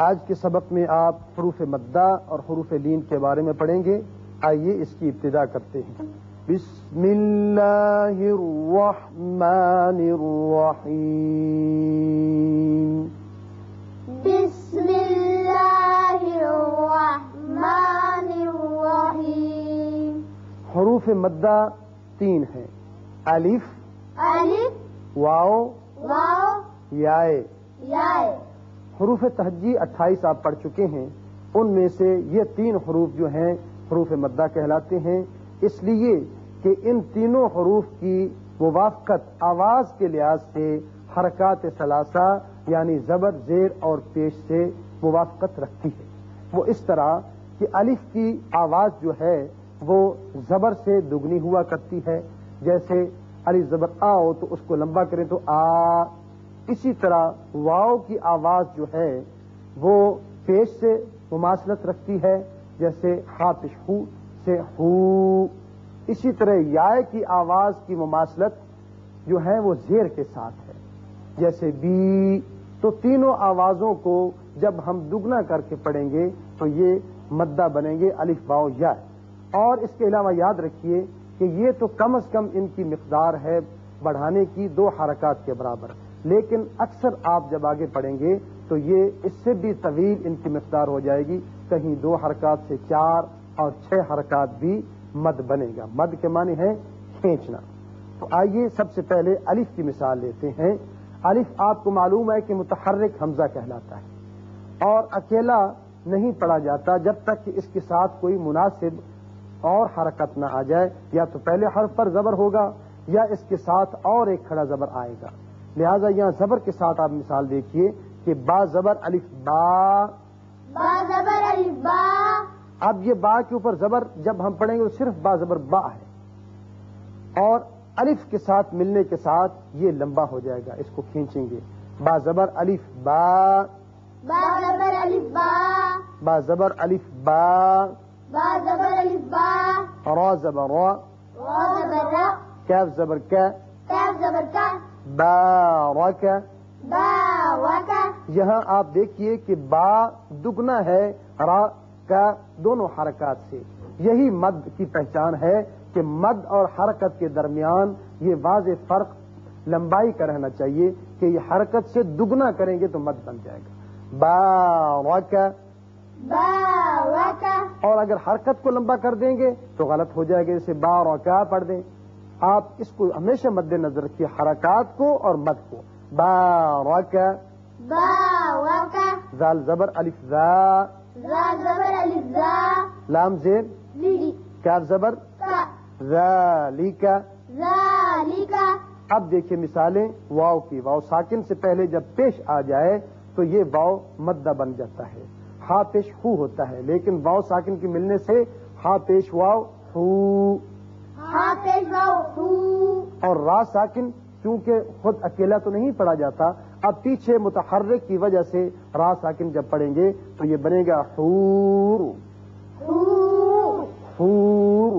آج کے سبق میں آپ حروف مدہ اور حروف لین کے بارے میں پڑھیں گے. آئیے اس کی ابتدا کرتے ہیں. بسم اللہ الرحمن الرحیم. بسم اللہ الرحمن الرحیم. حروف مدہ 3 ہیں. الف، الف، واو، واو، یائے. یائے. حروف تہجی 28 آپ پڑھ چکے ہیں. ان میں سے یہ 3 حروف جو ہیں حروف مدہ کہلاتے ہیں، اس لیے کہ ان تینوں حروف کی موافقت آواز کے لحاظ سے حرکات ثلاثہ یعنی زبر، زیر اور پیش سے موافقت رکھتی ہے. وہ اس طرح کہ الف کی آواز جو ہے وہ زبر سے دگنی ہوا کرتی ہے. جیسے الف زبر آ ہو تو اس کو لمبا کریں تو آ. اسی طرح واو کی آواز جو ہے وہ پیش سے مماثلت رکھتی ہے، جیسے ہا پیش ہو سے ہو. اسی طرح یائے کی آواز کی مماثلت جو ہے وہ زیر کے ساتھ ہے، جیسے بی. تو تینوں آوازوں کو جب ہم دگنا کر کے پڑھیں گے تو یہ مدہ بنیں گے الف، واو، یا. اور اس کے علاوہ یاد رکھیے کہ یہ تو کم از کم ان کی مقدار ہے بڑھانے کی 2 حرکات کے برابر، لیکن اکثر آپ جب آگے پڑھیں گے تو یہ اس سے بھی طویل ان کی مقدار ہو جائے گی. کہیں 2 حرکات سے 4 اور 6 حرکات بھی مد بنے گا. مد کے معنی ہے کھینچنا. تو آئیے سب سے پہلے الف کی مثال لیتے ہیں. الف آپ کو معلوم ہے کہ متحرک حمزہ کہلاتا ہے اور اکیلا نہیں پڑھا جاتا جب تک کہ اس کے ساتھ کوئی مناسب اور حرکت نہ آ جائے. یا تو پہلے حرف پر زبر ہوگا یا اس کے ساتھ اور ایک کھڑا زبر آئے گا. لہذا یہاں زبر کے ساتھ آپ مثال دیکھیے کہ با زبر الف با. با زبر الف با. اب یہ با کے اوپر زبر جب ہم پڑھیں گے تو صرف با زبر با ہے اور الف کے ساتھ ملنے کے ساتھ یہ لمبا ہو جائے گا. اس کو کھینچیں گے. با زبر الف با. با زبر الف با. با زبر الف با. با زبر الف با. را زبر را. را زبر را. کاف زبر کا. کاف زبر کا. بارک. باوک. یہاں آپ دیکھیے کہ با دگنا ہے را کا دونوں حرکات سے. یہی مد کی پہچان ہے کہ مد اور حرکت کے درمیان یہ واضح فرق لمبائی کا رہنا چاہیے کہ یہ حرکت سے دگنا کریں گے تو مد بن جائے گا. بارک. باوک. اور اگر حرکت کو لمبا کر دیں گے تو غلط ہو جائے گا. جیسے بارکا پڑھ دیں. آپ اس کو ہمیشہ مد نظر رکھیے، حرکات کو اور مد کو. بارک. باوک. زال زبر الف زا. زا زبر الف زا. لام زیر. لی. کاف زبر کا. ذالک. ذالک. اب دیکھیے مثالیں واو کی. واو ساکن سے پہلے جب پیش آ جائے تو یہ واو مدہ بن جاتا ہے. ہا پیش ہو ہوتا ہے لیکن واو ساکن کی ملنے سے ہا پیش واو ہو. ہا پیش واو ہو. اور را ساکن کیونکہ خود اکیلا تو نہیں پڑھا جاتا، اب پیچھے متحرک کی وجہ سے را ساکن جب پڑھیں گے تو یہ بنے گا حور. حور. حور.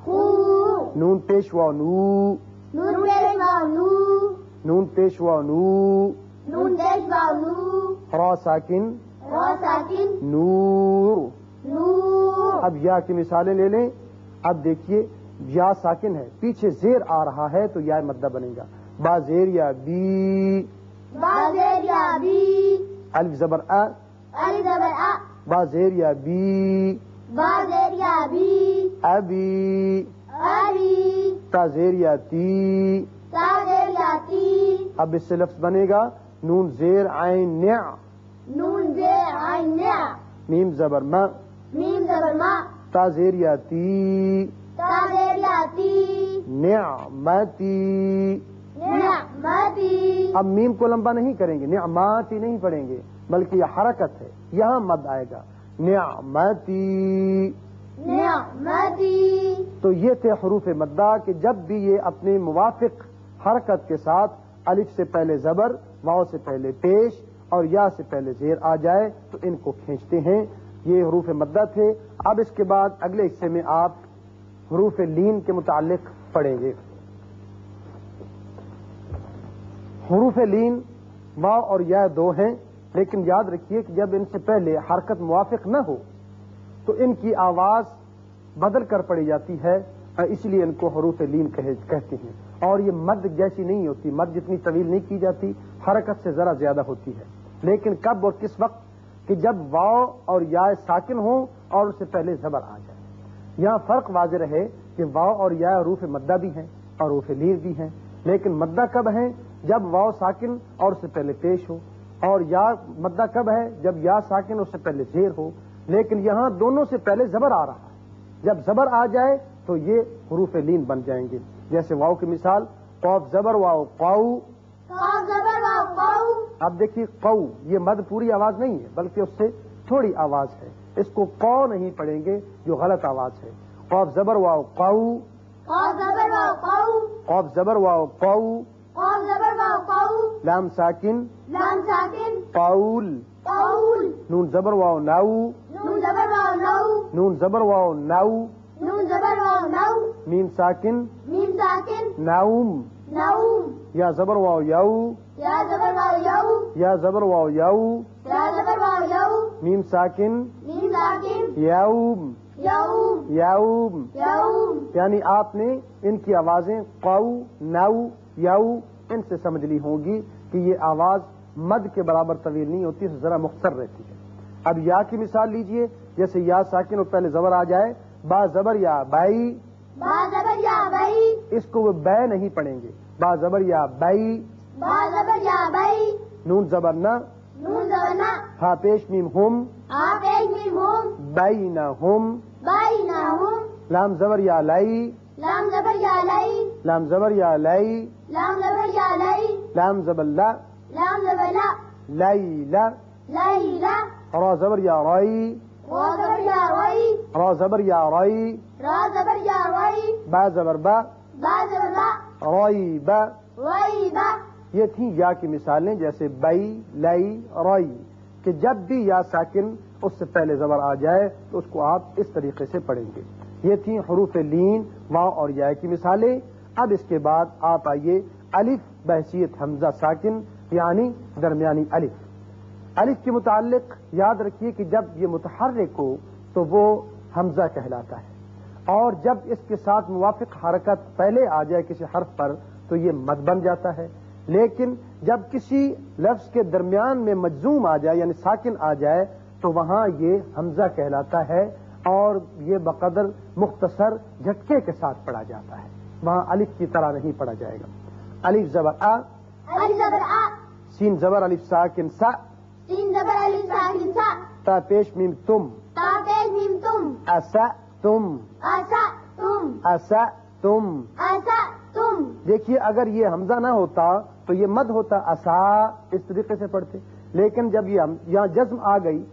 حور. نون پیش واو نو. نون پیش واو نو. نون پیش واو نو. نون پیش واو نو. را ساکن را ساکن. نور. نور. اب یا کی مثالیں لے لیں. اب دیکھیے یا ساکن ہے، پیچھے زیر آ رہا ہے تو یا مدہ بنے گا. با زیر یا بی. با زیر یا بی. الف زبر ا. الف زبر ا. با زیر یا بی. با زیر یا بی. ابی. ابی. تا زیر یا تی. تا زیر یا تی. اب اس سے لفظ بنے گا نون زیر عین نع. نون زیر عین نع. میم زبر ما. میم زبر ما. تا زیر یا تی. تا زیر یا تی. نعمتی. نعمتی. اب میم کو لمبا نہیں کریں گے، نعماتی نہیں پڑھیں گے بلکہ یہ حرکت ہے، یہاں مد آئے گا. نعمتی. نعمتی. تو یہ تھے حروف مدہ کہ جب بھی یہ اپنی موافق حرکت کے ساتھ الف سے پہلے زبر، واو سے پہلے پیش اور یا سے پہلے زیر آ جائے تو ان کو کھینچتے ہیں. یہ حروف مدہ تھے. اب اس کے بعد اگلے حصے میں آپ حروف لین کے متعلق پڑھیں گے. حروف لین واو اور یا 2 ہیں. لیکن یاد رکھیے کہ جب ان سے پہلے حرکت موافق نہ ہو تو ان کی آواز بدل کر پڑی جاتی ہے، اس لیے ان کو حروف لین کہتے ہیں. اور یہ مد جیسی نہیں ہوتی، مد جتنی طویل نہیں کی جاتی، حرکت سے ذرا زیادہ ہوتی ہے. لیکن کب اور کس وقت؟ کہ جب واو اور یا ساکن ہوں اور اس سے پہلے زبر آ جائے. یہاں فرق واضح رہے کہ واو اور یا حروف مدہ بھی ہیں اور حروف لین بھی ہیں، لیکن مدہ کب ہیں؟ جب واو ساکن اور اس سے پہلے پیش ہو، اور یا مدہ کب ہے؟ جب یا ساکن اس سے پہلے زیر ہو. لیکن یہاں دونوں سے پہلے زبر آ رہا ہے. جب زبر آ جائے تو یہ حروف لین بن جائیں گے. جیسے واو کی مثال قوف زبر واو قاؤ. قاف زبر واو قاؤ. اب دیکھیے قو، یہ مد پوری آواز نہیں ہے بلکہ اس سے تھوڑی آواز ہے. اس کو قو نہیں پڑھیں گے جو غلط آواز ہے. قوف زبر واو قاؤ. قاف زبر واو قاؤ. قوف زبر واو قاؤ. قاف زبر واو قاؤ. لام ساکن لام ساکن قاول. قاول. نون زبر واو ناؤ. نون زبر واو نو. نون زبر واو ناؤ. نون زبر واو نو. میم ساکن میم ساکن ناؤم. نوم. یا زبر واو یو. یا زبر واو یو. یا زبر واو یو. یا زبر واو یو. میم ساکن میم ساکن یوم. یوم. یوم. یوم. یعنی آپ نے ان کی آوازیں قو، نو، یو ان سے سمجھ لی ہوں گی کہ یہ آواز مد کے برابر طویل نہیں ہوتی، ذرا مختصر رہتی ہے. اب یا کی مثال لیجئے، جیسے یا ساکن اور پہلے زبر آ جائے، با زبر یا بائی. با زبر یا بئی. اس کو وہ بے نہیں پڑھیں گے. با زبر یا بائی. با زبر یا بئی. نون زبر نہ. نون زبر نا. ہا پیش میم ہم. آپ ایک میم ہوم. بینہم. بینہم. لام زبر یا لائی. لام زبر یا لئی. لام زبر یا لائی. لام زبر یا لئی. لام زبر لا. لام زبر لا. لیلا. لیلا. را زبر یا رائی. را زبر یا رئی. را زبر یا رائی. را زبر یا رئی. با زبر با. با زبر با. رائی با. رئی با. یہ تھیں یا کی مثالیں، جیسے بئی، لئی، رائی، کہ جب بھی یا ساکن اس سے پہلے زبر آ جائے تو اس کو آپ اس طریقے سے پڑھیں گے. یہ تھیں حروف لین، واو اور یا کی مثالیں. اب اس کے بعد آپ آئیے الف بحیثیت حمزہ ساکن، یعنی درمیانی الف. الف کے متعلق یاد رکھیے کہ جب یہ متحرک ہو تو وہ حمزہ کہلاتا ہے، اور جب اس کے ساتھ موافق حرکت پہلے آ جائے کسی حرف پر تو یہ مد بن جاتا ہے. لیکن جب کسی لفظ کے درمیان میں مجزوم آ جائے یعنی ساکن آ جائے تو وہاں یہ حمزہ کہلاتا ہے، اور یہ بقدر مختصر جھٹکے کے ساتھ پڑھا جاتا ہے. وہاں الف کی طرح نہیں پڑھا جائے گا. الف زبر آ. الف زبر آ. سین زبر الف ساکن سا. سین زبر الف ساکن سا. تا پیش میم تم. تا پیش میم تم. اسا تم. اسا تم. اسا تم. اسا تم. دیکھیے اگر یہ حمزہ نہ ہوتا تو یہ مد ہوتا، اسا اس طریقے سے پڑھتے. لیکن جب یہ یہاں جزم آ گئی،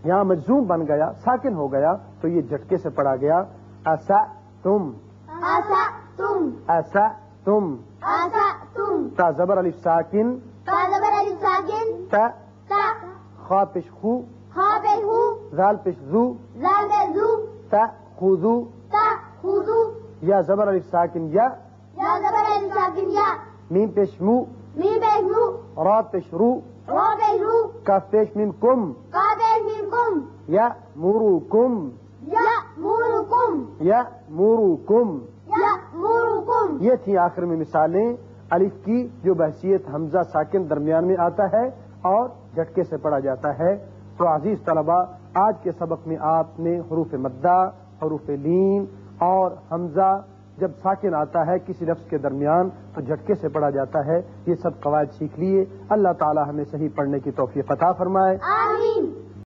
یہاں مجزوم بن گیا، ساکن ہو گیا، تو یہ جھٹکے سے پڑھا گیا. اسا تم. اسا تم. اسا تم. اسا تم. تا زبر الف ساکن. تا زبر الف ساکن. تا. تا. خا پیش خو. خا پیش خو. زال پیش زو. زال پیش زو. تا خذو. تا خذو. یا زبر الف ساکن یا. یا زبر الف ساکن یا. میم پیش مو. میم پیش مو. را پیش رو. را پیش رو. کاف پیش میم کم. کا پیش میم کم. یا مورو کم. یا مورو کم. یا مورو کم. یا مورو کم. یہ تھی آخر میں مثالیں الف کی جو بحیثیت حمزہ ساکن درمیان میں آتا ہے اور جھٹکے سے پڑھا جاتا ہے. تو عزیز طلبہ، آج کے سبق میں آپ نے حروف مدہ، حروف لین اور حمزہ جب ساکن آتا ہے کسی لفظ کے درمیان تو جھٹکے سے پڑھا جاتا ہے، یہ سب قواعد سیکھ لیے. اللہ تعالی ہمیں صحیح پڑھنے کی توفیق عطا فرمائے. آمین.